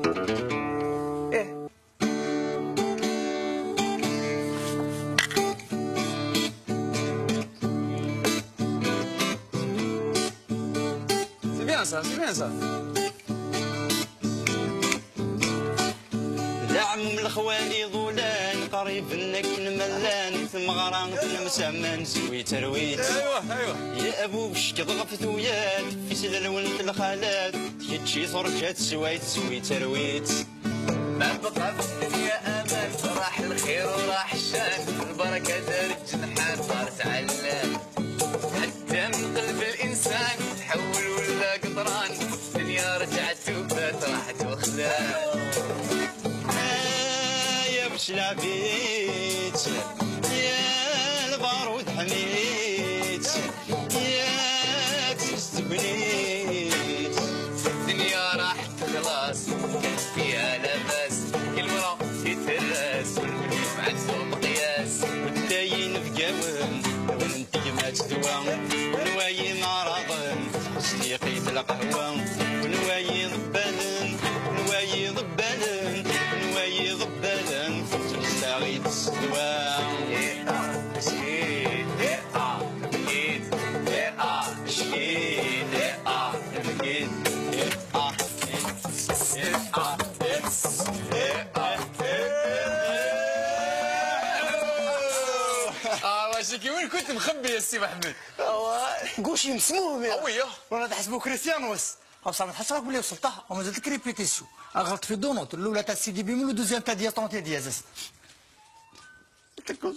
ايه سي بيان سا سي بيان سا. دعم الخوالي ضولان قريب منك الملان ثمغران المسمن سوي ترويت. ايوه يا ابو بشك ضغفت وياك في سلال ولد الخالات يتشي صركات سوي ترويت. ما بقى في الدنيا امان راح الخير وراح الشان البركه دارت جنحات صارت علان حتى من قلب الانسان تحول ولا قطران الدنيا رجعت وفات راحت وخلان. يا بش لعبيت يا البارود حميت يا تست بنيت. الدنيا راحت خلاص كان فيها لباس كل مرة تتراس واليوم عندهم قياس. والداين في قوم وننتي ما تدوى ونوايي معرضن صديقي في القهوة ونوايي ضبالن ونوايي ضبالن ونوايي ضبالن تستغيث تسدوى. شكيت بكيت شكيت بكيت. ماشي وين كنت مخبي يا سي محمد؟ قوشي مسموم يا قوية وانا تحسبو كريستيانوس او صار تحسبك بلي وصلتها ومازال لك ريبيتيسيون غلط في الدونوت الاولى تاع سيدي بيمول ودوزيام تاع دياز طونتي ديازاس